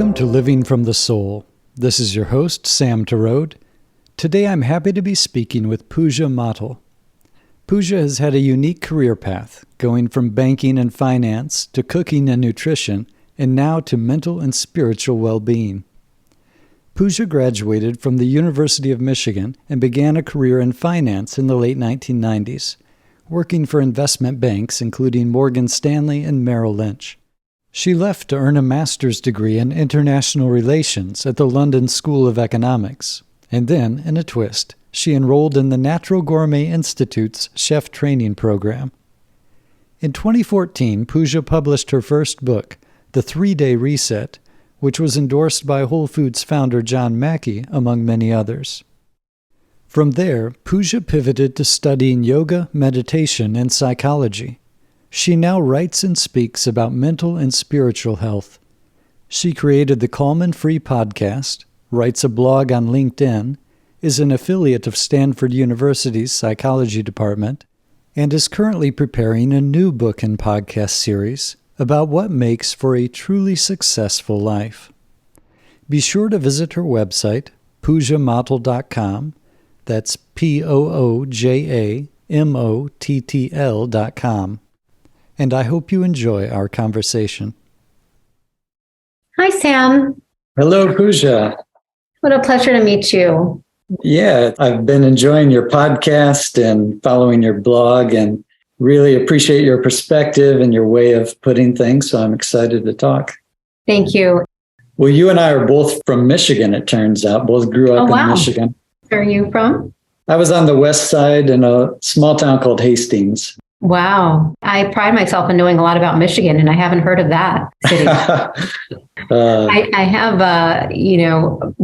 Welcome to Living from the Soul. This is your host, Sam Tarode. Today I'm happy to be speaking with Pooja Mottl. Pooja has had a unique career path, going from banking and finance to cooking and nutrition, and now to mental and spiritual well-being. Pooja graduated from the University of Michigan and began a career in finance in the late 1990s, working for investment banks including Morgan Stanley and Merrill Lynch. She left to earn a master's degree in international relations at the London School of Economics, and then, in a twist, she enrolled in the Natural Gourmet Institute's chef training program. In 2014, Pooja published her first book, The 3-Day Reset, which was endorsed by Whole Foods founder John Mackey, among many others. From there, Pooja pivoted to studying yoga, meditation, and psychology. She now writes and speaks about mental and spiritual health. She created the Calm and Free podcast, writes a blog on LinkedIn, is an affiliate of Stanford University's psychology department, and is currently preparing a new book and podcast series about what makes for a truly successful life. Be sure to visit her website, poojamottl.com. That's POOJAMOTTL.com. And I hope you enjoy our conversation. Hi, Sam. Hello, Pooja. What a pleasure to meet you. Yeah, I've been enjoying your podcast and following your blog and really appreciate your perspective and your way of putting things, so I'm excited to talk. Thank you. Well, you and I are both from Michigan, it turns out. Both grew up in Michigan. Where are you from? I was on the west side in a small town called Hastings. Wow. I pride myself in knowing a lot about Michigan, and I haven't heard of that city. I have,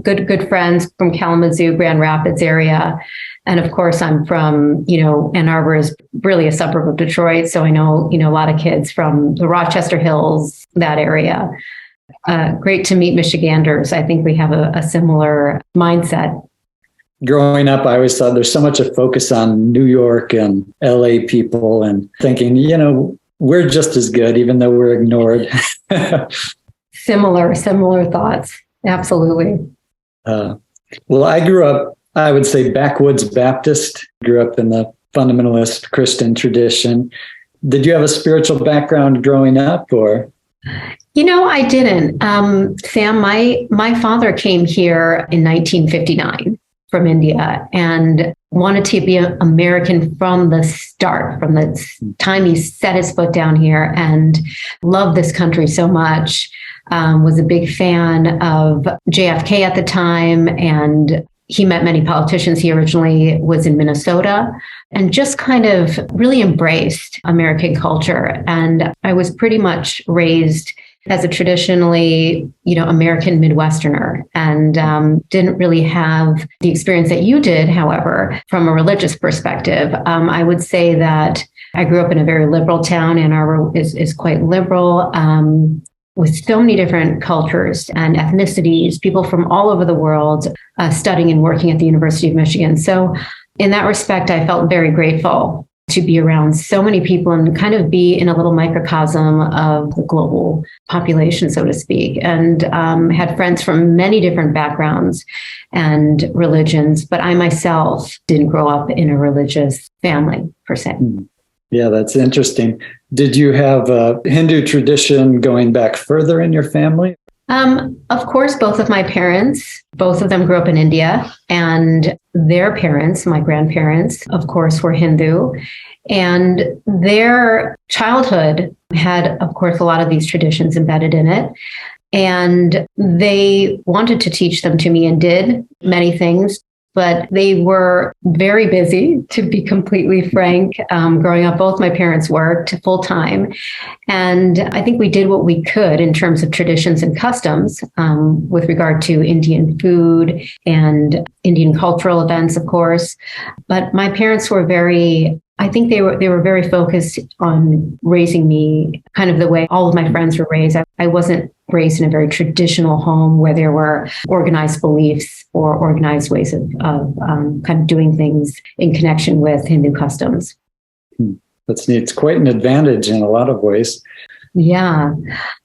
good friends from Kalamazoo, Grand Rapids area. And of course, I'm from, Ann Arbor is really a suburb of Detroit. So I know, a lot of kids from the Rochester Hills, that area. Great to meet Michiganders. I think we have a similar mindset. Growing up, I always thought there's so much a focus on New York and LA people and thinking, we're just as good, even though we're ignored. Similar thoughts. Absolutely. Well, I grew up, I would say, backwoods Baptist, grew up in the fundamentalist Christian tradition. Did you have a spiritual background growing up, or? I didn't. Sam, my father came here in 1959 from India and wanted to be an American from the start, from the time he set his foot down here, and loved this country so much. Was a big fan of JFK at the time, and he met many politicians. He originally was in Minnesota and just kind of really embraced American culture. And I was pretty much raised as a traditionally, American Midwesterner, and didn't really have the experience that you did, however, from a religious perspective. I would say that I grew up in a very liberal town. Ann Arbor is quite liberal, with so many different cultures and ethnicities, people from all over the world studying and working at the University of Michigan. So in that respect, I felt very grateful to be around so many people and kind of be in a little microcosm of the global population, so to speak, and had friends from many different backgrounds and religions, but I myself didn't grow up in a religious family per se. Yeah, that's interesting. Did you have a Hindu tradition going back further in your family? Of course, both of my parents, both of them grew up in India, and their parents, my grandparents, of course, were Hindu. And their childhood had, of course, a lot of these traditions embedded in it. And they wanted to teach them to me and did many things, but they were very busy, to be completely frank. Growing up, both my parents worked full time. And I think we did what we could in terms of traditions and customs with regard to Indian food and Indian cultural events, of course. But my parents were I think they were very focused on raising me kind of the way all of my friends were raised. I wasn't raised in a very traditional home where there were organized beliefs or organized ways of kind of doing things in connection with Hindu customs. That's neat. It's quite an advantage in a lot of ways. Yeah.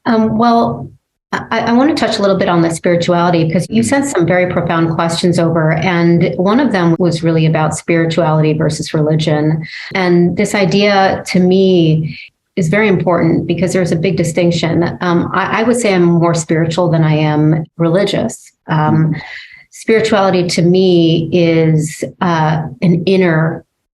Well, I want to touch a little bit on the spirituality because you sent some very profound questions over. And one of them was really about spirituality versus religion. And this idea to me is very important because there's a big distinction. I would say I'm more spiritual than I am religious. Spirituality to me is an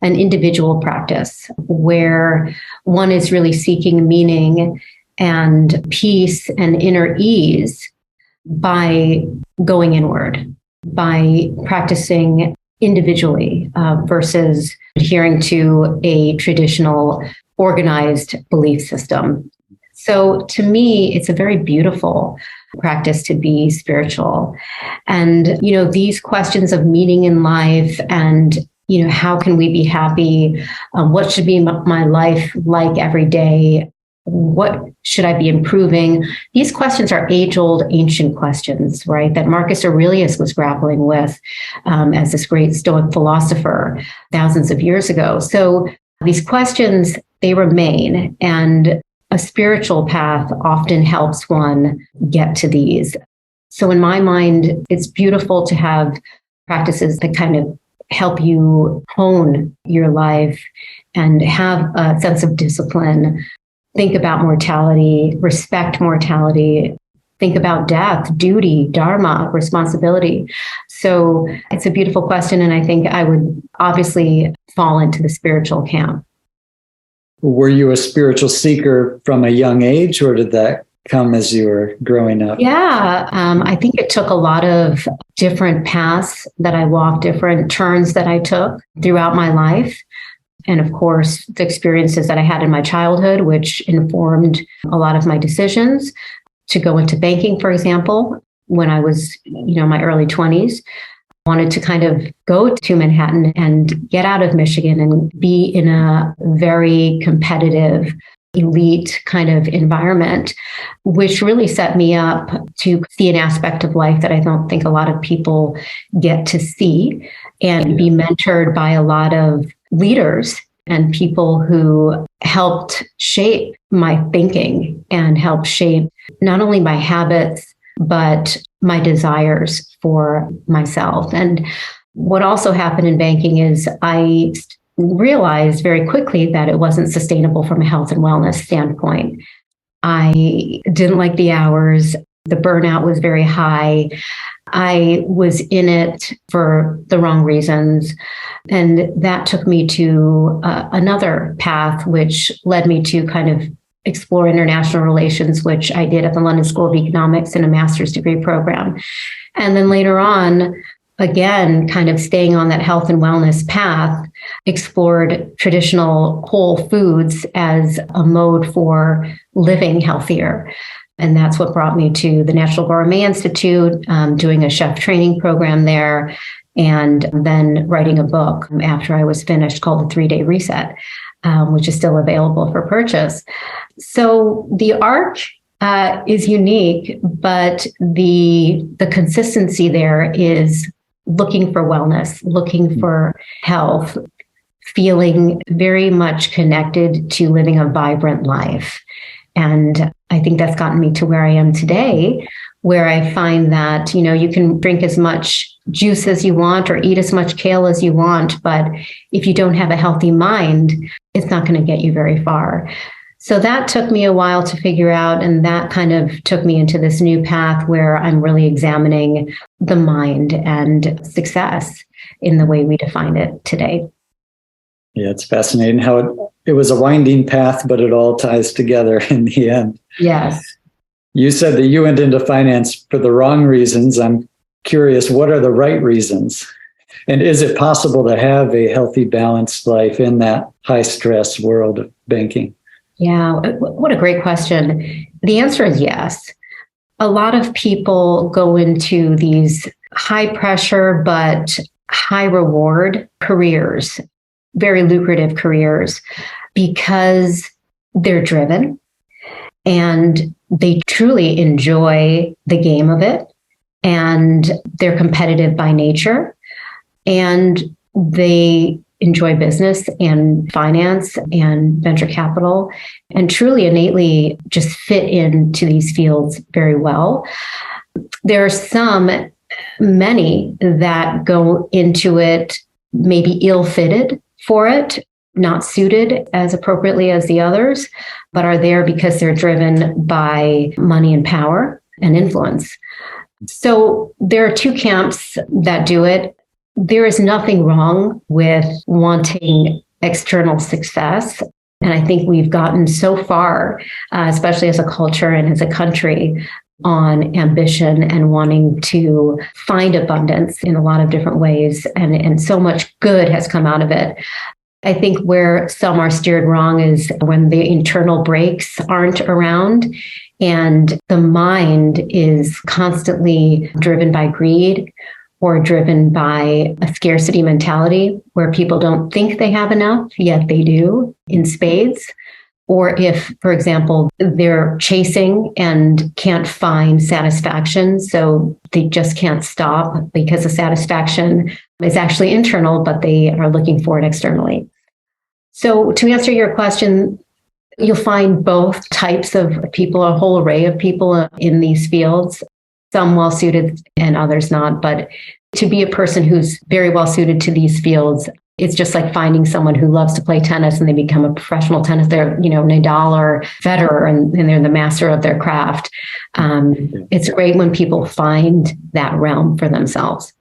individual practice where one is really seeking meaning and peace and inner ease by going inward, by practicing individually versus adhering to a traditional organized belief system. So to me, it's a very beautiful practice to be spiritual. And, these questions of meaning in life and, how can we be happy? What should be my life like every day? What should I be improving? These questions are age-old, ancient questions, right? That Marcus Aurelius was grappling with as this great Stoic philosopher thousands of years ago. So these questions, they remain, and a spiritual path often helps one get to these. So in my mind, it's beautiful to have practices that kind of help you hone your life and have a sense of discipline. Think about mortality, respect mortality, think about death, duty, dharma, responsibility. So it's a beautiful question. And I think I would obviously fall into the spiritual camp. Were you a spiritual seeker from a young age, or did that come as you were growing up? Yeah, I think it took a lot of different paths that I walked, different turns that I took throughout my life. And of course, the experiences that I had in my childhood, which informed a lot of my decisions to go into banking, for example, when I was, my early 20s, wanted to kind of go to Manhattan and get out of Michigan and be in a very competitive, elite kind of environment, which really set me up to see an aspect of life that I don't think a lot of people get to see, and be mentored by a lot of leaders and people who helped shape my thinking and helped shape not only my habits, but my desires for myself. And what also happened in banking is I realized very quickly that it wasn't sustainable from a health and wellness standpoint. I didn't like the hours. The burnout was very high. I was in it for the wrong reasons. And that took me to another path, which led me to kind of explore international relations, which I did at the London School of Economics in a master's degree program. And then later on, again, kind of staying on that health and wellness path, explored traditional whole foods as a mode for living healthier. And that's what brought me to the National Gourmet Institute, doing a chef training program there, and then writing a book after I was finished called The 3-Day Reset, which is still available for purchase. So the arc is unique, but the consistency there is looking for wellness, looking for health, feeling very much connected to living a vibrant life. And I think that's gotten me to where I am today, where I find that, you can drink as much juice as you want or eat as much kale as you want, but if you don't have a healthy mind, it's not going to get you very far. So that took me a while to figure out, and that kind of took me into this new path where I'm really examining the mind and success in the way we define it today. Yeah, it's fascinating how it was a winding path, but it all ties together in the end. Yes. You said that you went into finance for the wrong reasons. I'm curious, what are the right reasons? And is it possible to have a healthy, balanced life in that high-stress world of banking? Yeah, what a great question. The answer is yes. A lot of people go into these high pressure but high reward careers, very lucrative careers, because they're driven and they truly enjoy the game of it, and they're competitive by nature, and they enjoy business and finance and venture capital and truly innately just fit into these fields very well. There are many that go into it maybe ill-fitted for it, not suited as appropriately as the others, but are there because they're driven by money and power and influence. So there are two camps that do it. There is nothing wrong with wanting external success. And I think we've gotten so far, especially as a culture and as a country, on ambition and wanting to find abundance in a lot of different ways. And so much good has come out of it. I think where some are steered wrong is when the internal brakes aren't around and the mind is constantly driven by greed or driven by a scarcity mentality where people don't think they have enough, yet they do in spades. Or if, for example, they're chasing and can't find satisfaction, so they just can't stop because the satisfaction is actually internal, but they are looking for it externally. So to answer your question, you'll find both types of people, a whole array of people in these fields, some well-suited and others not. But to be a person who's very well-suited to these fields, it's just like finding someone who loves to play tennis and they become a professional tennis. They're, Nadal or Federer, and they're the master of their craft. It's great when people find that realm for themselves.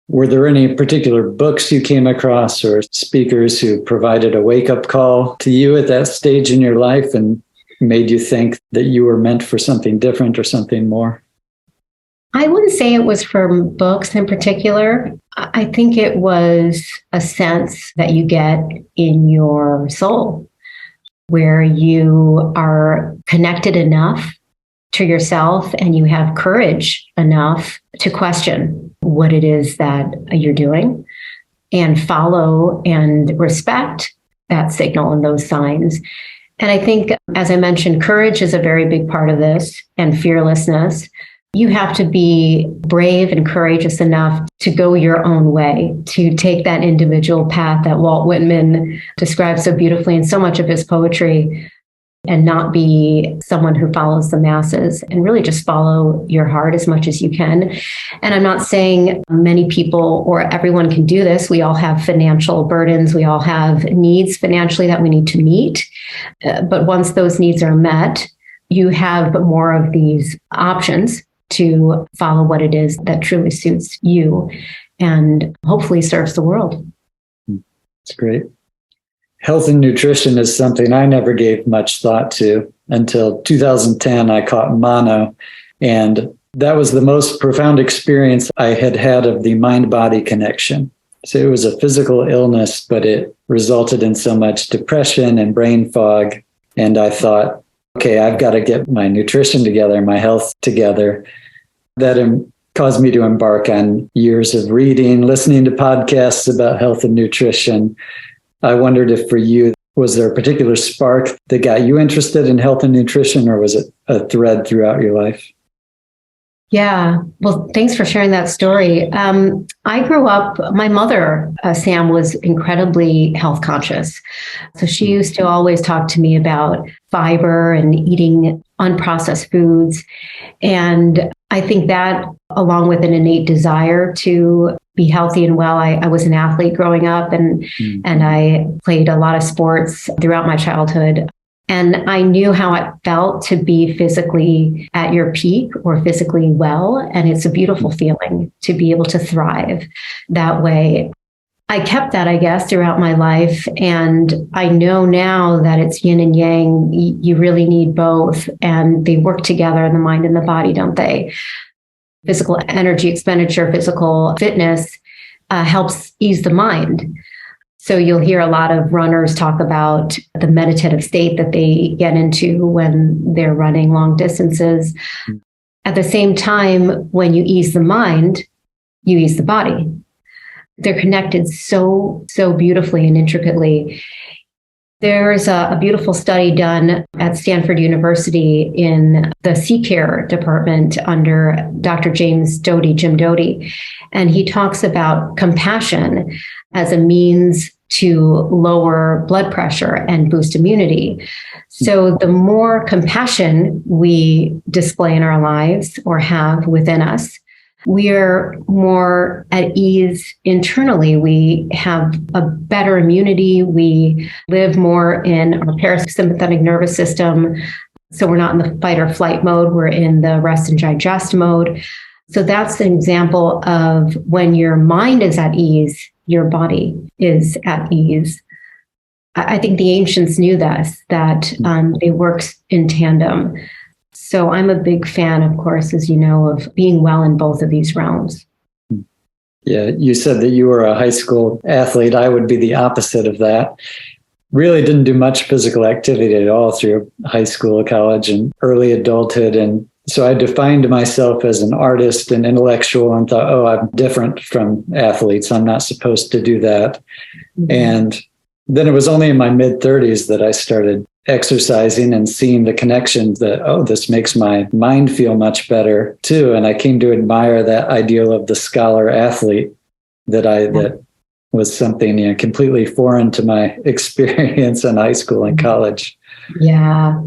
Were there any particular books you came across or speakers who provided a wake-up call to you at that stage in your life and made you think that you were meant for something different or something more? I wouldn't say it was from books in particular. I think it was a sense that you get in your soul where you are connected enough to yourself and you have courage enough to question what it is that you're doing and follow and respect that signal and those signs. And I think, as I mentioned, courage is a very big part of this, and fearlessness. You have to be brave and courageous enough to go your own way, to take that individual path that Walt Whitman describes so beautifully in so much of his poetry, and not be someone who follows the masses, and really just follow your heart as much as you can. And I'm not saying many people or everyone can do this. We all have financial burdens. We all have needs financially that we need to meet. But once those needs are met, you have more of these options to follow what it is that truly suits you and hopefully serves the world. That's great. Health and nutrition is something I never gave much thought to until 2010. I caught mono, and that was the most profound experience I had had of the mind-body connection. So it was a physical illness, but it resulted in so much depression and brain fog. And I thought, okay, I've got to get my nutrition together, my health together. That caused me to embark on years of reading, listening to podcasts about health and nutrition. I wondered if for you, was there a particular spark that got you interested in health and nutrition, or was it a thread throughout your life? Yeah. Well, thanks for sharing that story. I grew up, my mother, Sam, was incredibly health conscious. So she used to always talk to me about fiber and eating unprocessed foods. And I think that, along with an innate desire to be healthy and well, I was an athlete growing up, and I played a lot of sports throughout my childhood. And I knew how it felt to be physically at your peak or physically well. And it's a beautiful feeling to be able to thrive that way. I kept that, I guess, throughout my life. And I know now that it's yin and yang. You really need both. And they work together, the mind and the body, don't they? Physical energy expenditure, physical fitness helps ease the mind. So you'll hear a lot of runners talk about the meditative state that they get into when they're running long distances. At the same time, when you ease the mind, you ease the body. They're connected so beautifully and intricately. There's a beautiful study done at Stanford University in the C-Care department under Dr. Jim Doty, and he talks about compassion as a means to lower blood pressure and boost immunity. So the more compassion we display in our lives or have within us, we are more at ease internally. We have a better immunity. We live more in our parasympathetic nervous system. So we're not in the fight or flight mode. We're in the rest and digest mode. So that's an example of when your mind is at ease, your body is at ease. I think the ancients knew this, that they work in tandem. So I'm a big fan, of course, as you know, of being well in both of these realms. Yeah, you said that you were a high school athlete. I would be the opposite of that. Really didn't do much physical activity at all through high school, college, and early adulthood. And so I defined myself as an artist and intellectual and thought, oh, I'm different from athletes. I'm not supposed to do that. Mm-hmm. And then it was only in my mid-30s that I started exercising and seeing the connections that, oh, this makes my mind feel much better too. And I came to admire that ideal of the scholar athlete that was something completely foreign to my experience in high school and college. Yeah.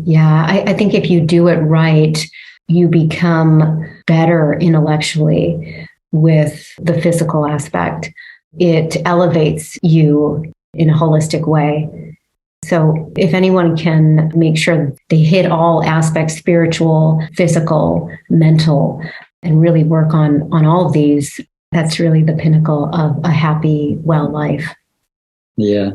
I think if you do it right, you become better intellectually with the physical aspect. It elevates you in a holistic way. So if anyone can make sure they hit all aspects, spiritual, physical, mental, and really work on all of these, that's really the pinnacle of a happy, well life. Yeah.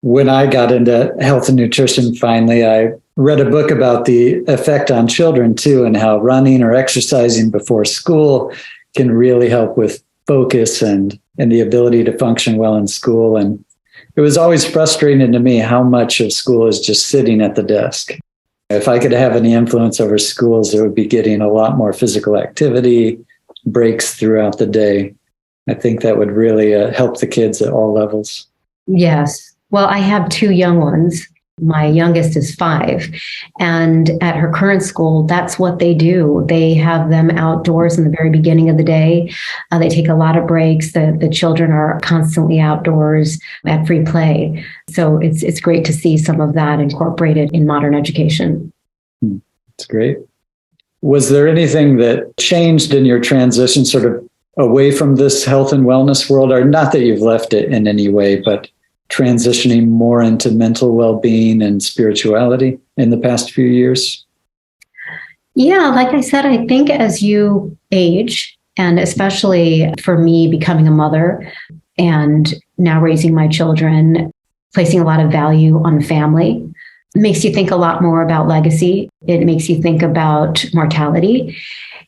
When I got into health and nutrition, finally, I read a book about the effect on children too, and how running or exercising before school can really help with focus and the ability to function well in school. And it was always frustrating to me how much of school is just sitting at the desk. If I could have any influence over schools, it would be getting a lot more physical activity, breaks throughout the day. I think that would really help the kids at all levels. Yes. Well, I have two young ones. My youngest is 5. And at her current school, that's what they do. They have them outdoors in the very beginning of the day. They take a lot of breaks. The children are constantly outdoors at free play. So it's great to see some of that incorporated in modern education. That's great. Was there anything that changed in your transition sort of away from this health and wellness world? Or not that you've left it in any way, but transitioning more into mental well-being and spirituality in the past few years? Yeah, like I said, I think as you age, and especially for me becoming a mother and now raising my children, placing a lot of value on family, it makes you think a lot more about legacy. It makes you think about mortality,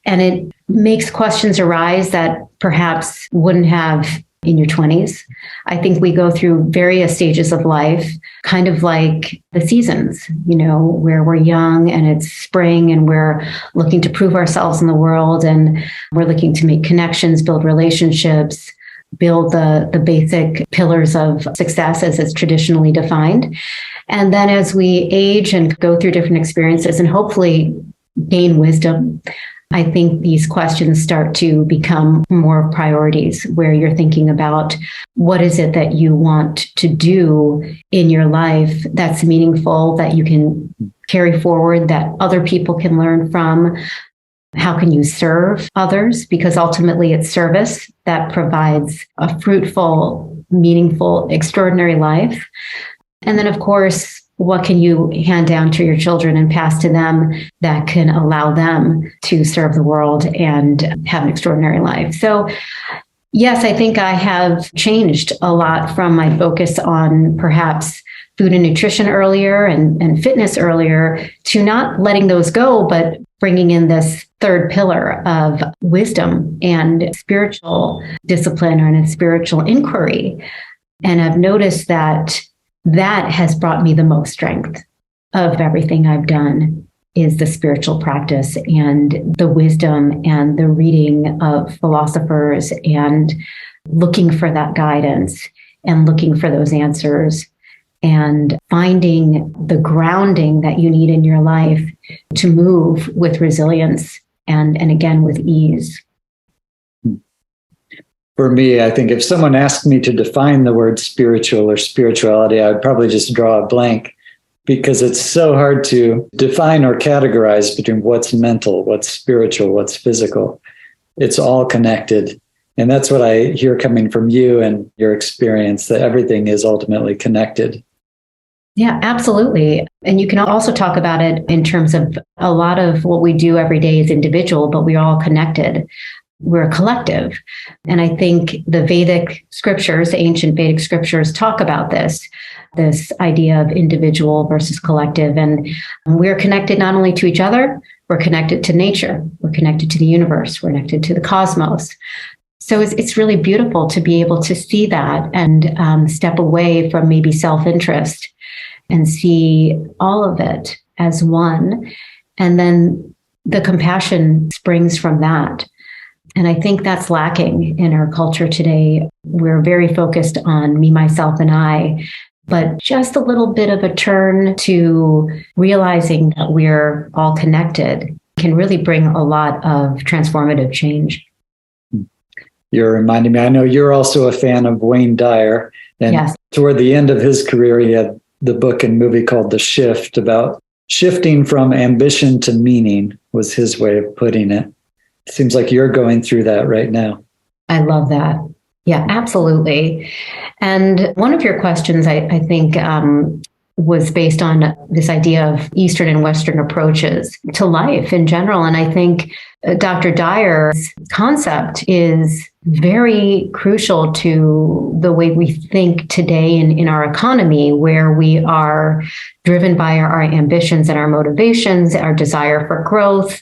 and it makes questions arise that perhaps wouldn't have in your 20s. I think we go through various stages of life, kind of like the seasons, where we're young and it's spring and we're looking to prove ourselves in the world and we're looking to make connections, build relationships, build the basic pillars of success as it's traditionally defined. And then as we age and go through different experiences and hopefully gain wisdom, I think these questions start to become more priorities where you're thinking about what is it that you want to do in your life that's meaningful, that you can carry forward, that other people can learn from. How can you serve others? Because ultimately it's service that provides a fruitful, meaningful, extraordinary life. And then, of course, what can you hand down to your children and pass to them that can allow them to serve the world and have an extraordinary life? So, yes, I think I have changed a lot from my focus on perhaps food and nutrition earlier and fitness earlier to not letting those go, but bringing in this third pillar of wisdom and spiritual discipline and spiritual inquiry. And I've noticed that has brought me the most strength of everything I've done is the spiritual practice and the wisdom and the reading of philosophers and looking for that guidance and looking for those answers and finding the grounding that you need in your life to move with resilience and again, with ease. For me, I think if someone asked me to define the word spiritual or spirituality, I would probably just draw a blank because it's so hard to define or categorize between what's mental, what's spiritual, what's physical. It's all connected. And that's what I hear coming from you and your experience, that everything is ultimately connected. Yeah, absolutely. And you can also talk about it in terms of a lot of what we do every day is individual, but we're all connected. We're a collective. And I think the Vedic scriptures, ancient Vedic scriptures, talk about this idea of individual versus collective. And we're connected not only to each other, we're connected to nature, we're connected to the universe, we're connected to the cosmos. So it's really beautiful to be able to see that and step away from maybe self-interest and see all of it as one. And then the compassion springs from that. And I think that's lacking in our culture today. We're very focused on me, myself, and I, but just a little bit of a turn to realizing that we're all connected can really bring a lot of transformative change. You're reminding me, I know you're also a fan of Wayne Dyer. And yes. Toward the end of his career, he had the book and movie called The Shift, about shifting from ambition to meaning, was his way of putting it. It seems like you're going through that right now. I love that. Yeah, absolutely. And one of your questions, I think, was based on this idea of Eastern and Western approaches to life in general. And I think Dr. Dyer's concept is very crucial to the way we think today in our economy, where we are driven by our ambitions and our motivations, our desire for growth,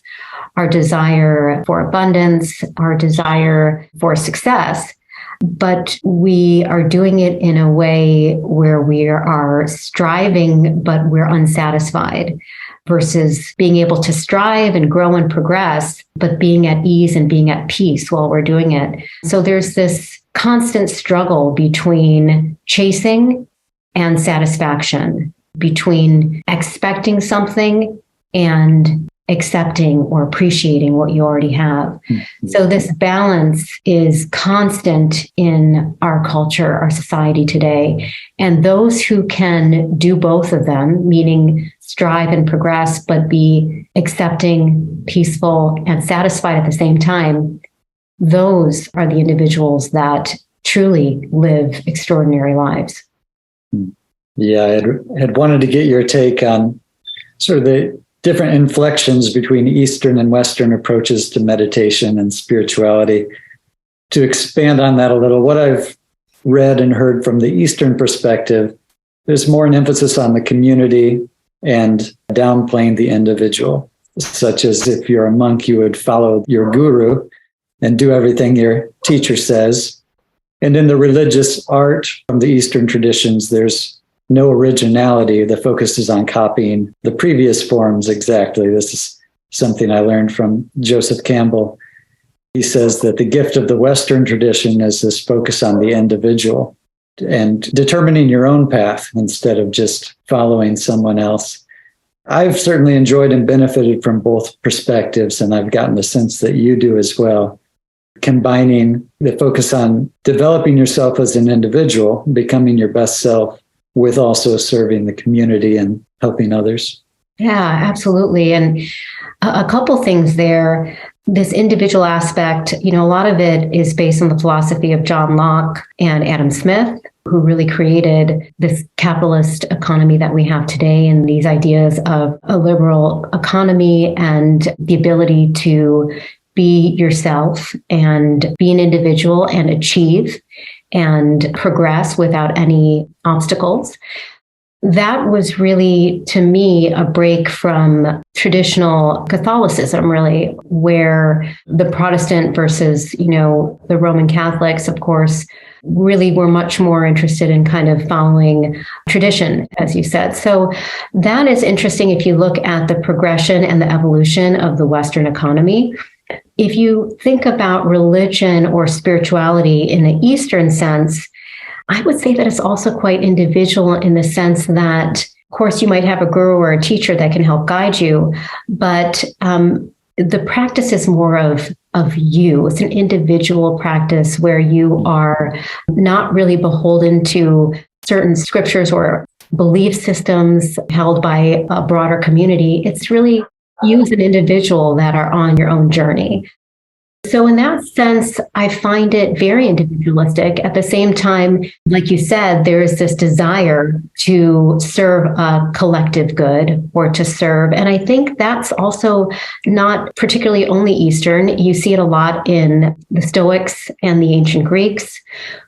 our desire for abundance, our desire for success. But we are doing it in a way where we are striving, but we're unsatisfied, versus being able to strive and grow and progress, but being at ease and being at peace while we're doing it. So there's this constant struggle between chasing and satisfaction, between expecting something and accepting or appreciating what you already have. Mm-hmm. So this balance is constant in our culture, our society today. And those who can do both of them, meaning strive and progress, but be accepting, peaceful, and satisfied at the same time, those are the individuals that truly live extraordinary lives. Yeah, I had wanted to get your take on sort of the different inflections between Eastern and Western approaches to meditation and spirituality. To expand on that a little, what I've read and heard from the Eastern perspective, there's more an emphasis on the community and downplaying the individual, such as if you're a monk, you would follow your guru and do everything your teacher says. And in the religious art from the Eastern traditions, there's no originality. The focus is on copying the previous forms exactly. This is something I learned from Joseph Campbell. He says that the gift of the Western tradition is this focus on the individual and determining your own path instead of just following someone else. I've certainly enjoyed and benefited from both perspectives, and I've gotten the sense that you do as well. Combining the focus on developing yourself as an individual, becoming your best self, with also serving the community and helping others. Yeah, absolutely. And a couple things there. This individual aspect, a lot of it is based on the philosophy of John Locke and Adam Smith, who really created this capitalist economy that we have today, and these ideas of a liberal economy and the ability to be yourself and be an individual and achieve and progress without any obstacles. That was really, to me, a break from traditional Catholicism, really, where the Protestant versus, the Roman Catholics, of course, really were much more interested in kind of following tradition, as you said. So that is interesting if you look at the progression and the evolution of the Western economy. If you think about religion or spirituality in the Eastern sense, I would say that it's also quite individual in the sense that, of course, you might have a guru or a teacher that can help guide you, but the practice is more of you. It's an individual practice where you are not really beholden to certain scriptures or belief systems held by a broader community. It's really you as an individual that are on your own journey. So in that sense, I find it very individualistic. At the same time, like you said, there is this desire to serve a collective good or to serve. And I think that's also not particularly only Eastern. You see it a lot in the Stoics and the ancient Greeks,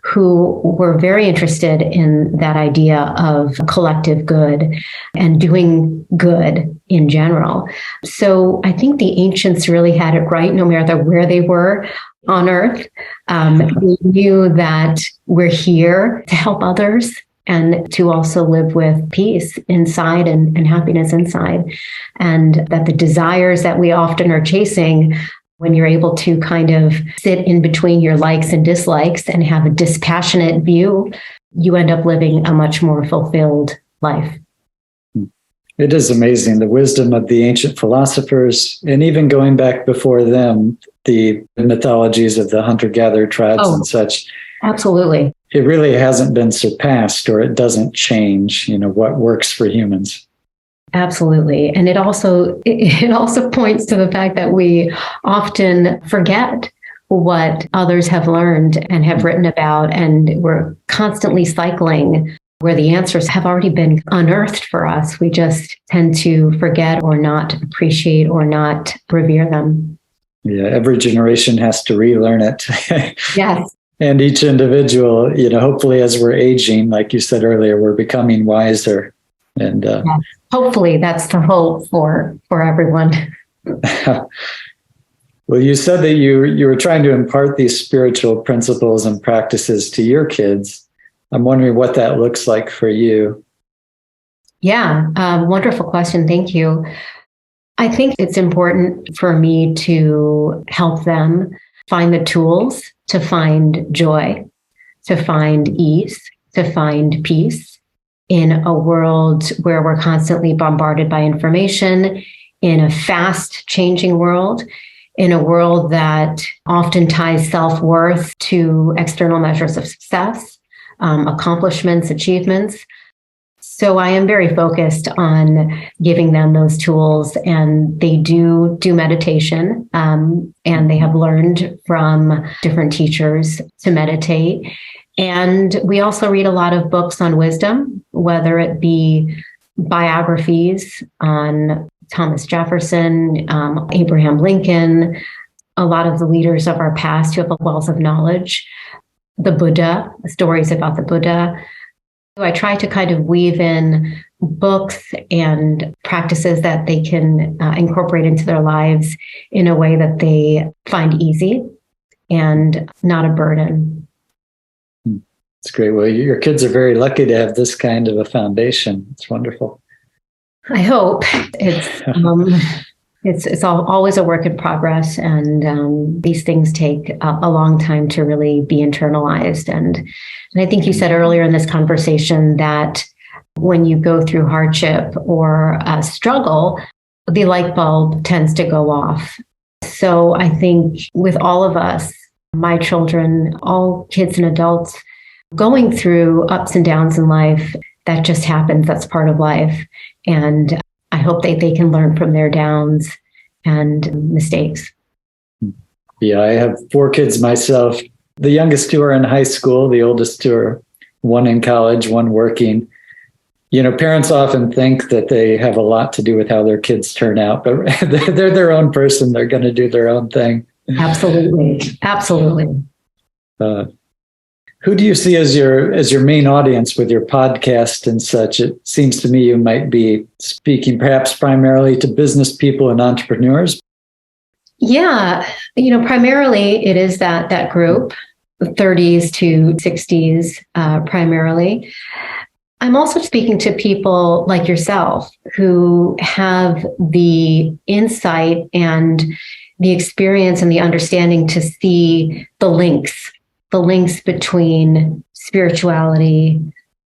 who were very interested in that idea of collective good and doing good in general. So I think the ancients really had it right, no matter where they were on earth. They knew that we're here to help others and to also live with peace inside and happiness inside. And that the desires that we often are chasing, when you're able to kind of sit in between your likes and dislikes and have a dispassionate view, you end up living a much more fulfilled life. It is amazing, the wisdom of the ancient philosophers, and even going back before them, the mythologies of the hunter-gatherer tribes and such. Absolutely. It really hasn't been surpassed, or it doesn't change, what works for humans. Absolutely. And it also points to the fact that we often forget what others have learned and have written about, and we're constantly cycling where the answers have already been unearthed for us. We just tend to forget or not appreciate or not revere them. Yeah, every generation has to relearn it. Yes. And each individual, hopefully as we're aging, like you said earlier, we're becoming wiser. And yes. Hopefully that's the hope for everyone. Well, you said that you were trying to impart these spiritual principles and practices to your kids. I'm wondering what that looks like for you. Yeah, wonderful question. Thank you. I think it's important for me to help them find the tools to find joy, to find ease, to find peace in a world where we're constantly bombarded by information, in a fast changing world, in a world that often ties self-worth to external measures of success, accomplishments, achievements. So I am very focused on giving them those tools, and they do meditation, and they have learned from different teachers to meditate. And we also read a lot of books on wisdom, whether it be biographies on Thomas Jefferson, Abraham Lincoln, a lot of the leaders of our past who have a wealth of knowledge, the Buddha, stories about the Buddha. I try to kind of weave in books and practices that they can incorporate into their lives in a way that they find easy and not a burden. It's great. Well, your kids are very lucky to have this kind of a foundation. It's wonderful. I hope. It's always a work in progress, and these things take a long time to really be internalized. And I think you said earlier in this conversation that when you go through hardship or struggle, the light bulb tends to go off. So I think with all of us, my children, all kids and adults, going through ups and downs in life, that just happens. That's part of life. And I hope that they can learn from their downs and mistakes. Yeah, I have 4 kids myself. The youngest 2 are in high school. The oldest 2 are, one in college, one working. Parents often think that they have a lot to do with how their kids turn out, but they're their own person. They're going to do their own thing. Absolutely. Absolutely. Who do you see as your main audience with your podcast and such? It seems to me you might be speaking perhaps primarily to business people and entrepreneurs. Yeah, primarily it is that group, 30s to 60s primarily. I'm also speaking to people like yourself who have the insight and the experience and the understanding to see the the links between spirituality,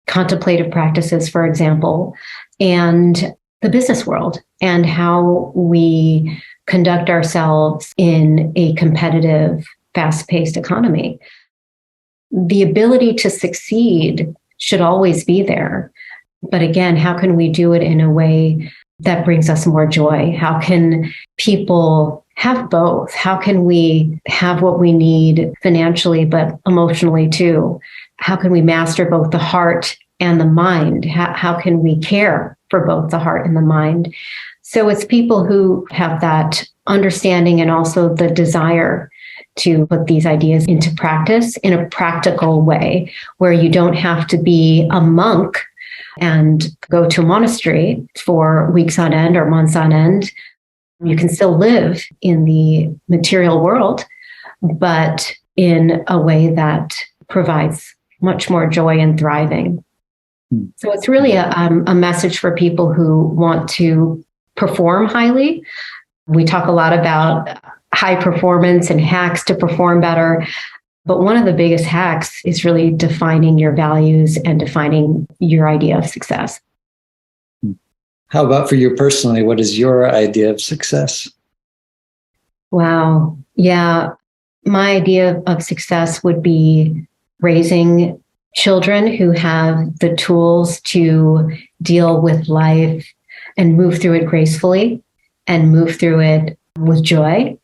contemplative practices, for example, and the business world, and how we conduct ourselves in a competitive, fast-paced economy. The ability to succeed should always be there. But again, how can we do it in a way that brings us more joy? How can people have both? How can we have what we need financially, but emotionally too? How can we master both the heart and the mind? How can we care for both the heart and the mind? So it's people who have that understanding and also the desire to put these ideas into practice in a practical way, where you don't have to be a monk and go to a monastery for weeks on end or months on end. You can still live in the material world, but in a way that provides much more joy and thriving. So it's really a message for people who want to perform highly. We talk a lot about high performance and hacks to perform better. But one of the biggest hacks is really defining your values and defining your idea of success. How about for you personally? What is your idea of success? Wow. Yeah. My idea of success would be raising children who have the tools to deal with life and move through it gracefully, and move through it with joy,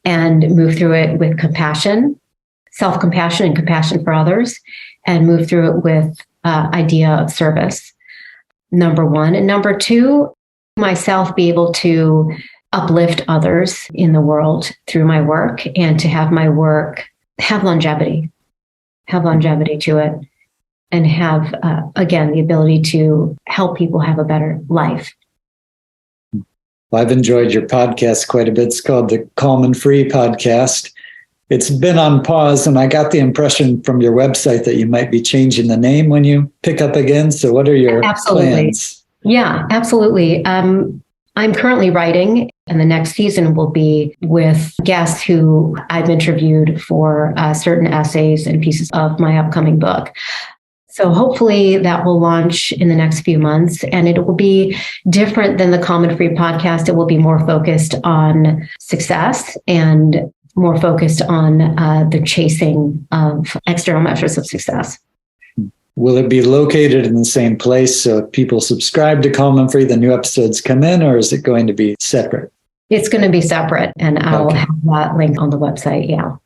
and move through it with compassion, self-compassion and compassion for others, and move through it with idea of service. Number one. And number two, myself be able to uplift others in the world through my work, and to have my work have longevity to it, and have, again, the ability to help people have a better life. Well, I've enjoyed your podcast quite a bit. It's called the Calm and Free Podcast. It's been on pause, and I got the impression from your website that you might be changing the name when you pick up again. So what are your plans? Yeah, absolutely. I'm currently writing, and the next season will be with guests who I've interviewed for certain essays and pieces of my upcoming book. So hopefully that will launch in the next few months, and it will be different than the Calm and Free podcast. It will be more focused on success and more focused on the chasing of external measures of success. Will it be located in the same place? So if people subscribe to Calm and Free, the new episodes come in, or is it going to be separate? It's going to be separate, and I'll have that link on the website. Yeah.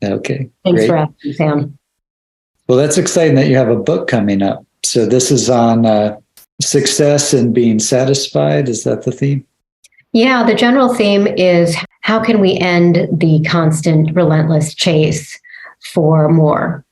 Okay. Thanks for asking, Sam. Well, that's exciting that you have a book coming up. So this is on success and being satisfied. Is that the theme? Yeah, the general theme is how can we end the constant, relentless chase for more?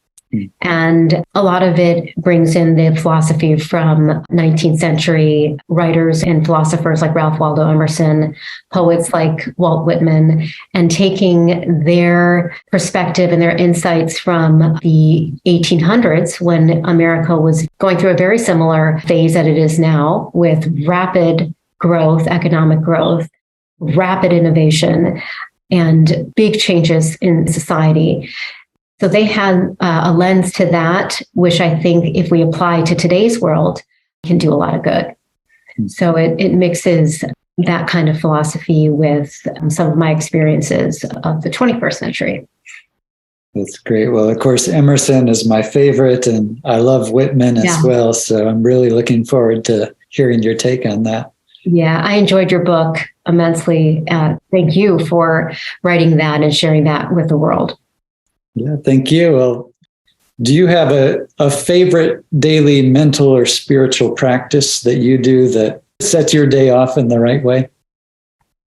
And a lot of it brings in the philosophy from 19th century writers and philosophers like Ralph Waldo Emerson, poets like Walt Whitman, and taking their perspective and their insights from the 1800s, when America was going through a very similar phase that it is now, with rapid growth, economic growth, rapid innovation, and big changes in society. So they had a lens to that, which I think if we apply to today's world, can do a lot of good. So it mixes that kind of philosophy with some of my experiences of the 21st century. That's great. Well, of course, Emerson is my favorite, and I love Whitman as well. So I'm really looking forward to hearing your take on that. Yeah, I enjoyed your book immensely. Thank you for writing that and sharing that with the world. Yeah, thank you. Well, do you have a favorite daily mental or spiritual practice that you do that sets your day off in the right way?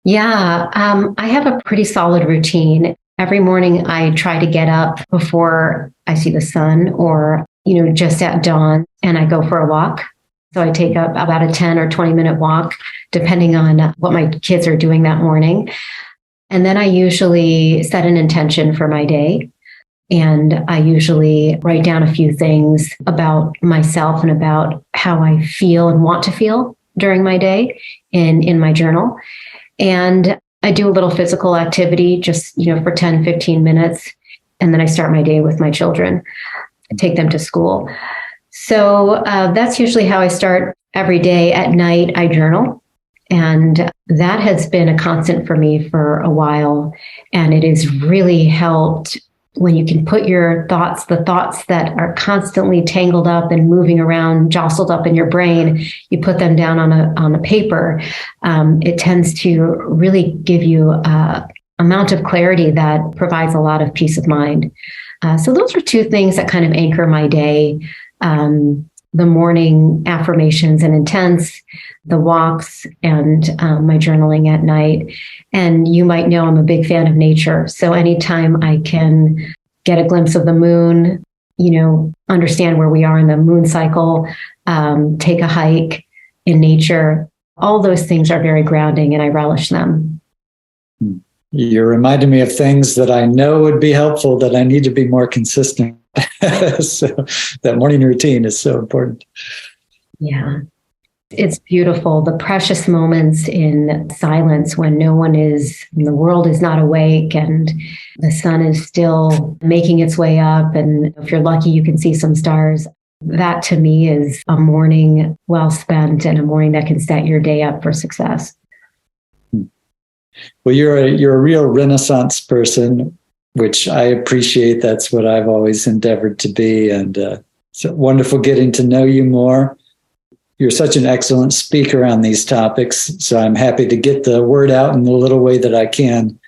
Yeah, I have a pretty solid routine. Every morning I try to get up before I see the sun, or, just at dawn, and I go for a walk. So I take up about a 10 or 20 minute walk, depending on what my kids are doing that morning. And then I usually set an intention for my day. And I usually write down a few things about myself and about how I feel and want to feel during my day in my journal. And I do a little physical activity just, for 10, 15 minutes. And then I start my day with my children, take them to school. So that's usually how I start every day. At night, I journal. And that has been a constant for me for a while. And it has really helped when you can put your thoughts, the thoughts that are constantly tangled up and moving around, jostled up in your brain, you put them down on a paper. It tends to really give you an amount of clarity that provides a lot of peace of mind. So those are two things that kind of anchor my day. The morning affirmations and intents, the walks, and my journaling at night. And you might know I'm a big fan of nature. So anytime I can get a glimpse of the moon, understand where we are in the moon cycle, take a hike in nature, all those things are very grounding and I relish them. You're reminding me of things that I know would be helpful, that I need to be more consistent. So that morning routine is so important. Yeah. It's beautiful. The precious moments in silence when no one is, the world is not awake and the sun is still making its way up. And if you're lucky, you can see some stars. That to me is a morning well spent and a morning that can set your day up for success. Well, you're a real Renaissance person, which I appreciate. That's what I've always endeavored to be. And it's wonderful getting to know you more. You're such an excellent speaker on these topics. So I'm happy to get the word out in the little way that I can.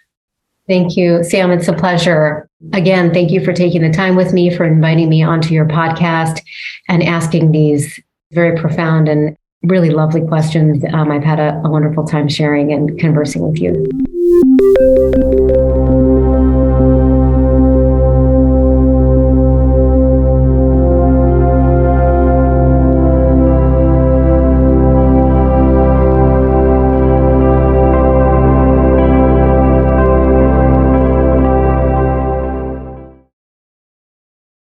Thank you, Sam. It's a pleasure. Again, thank you for taking the time with me, for inviting me onto your podcast and asking these very profound and really lovely questions. I've had a wonderful time sharing and conversing with you.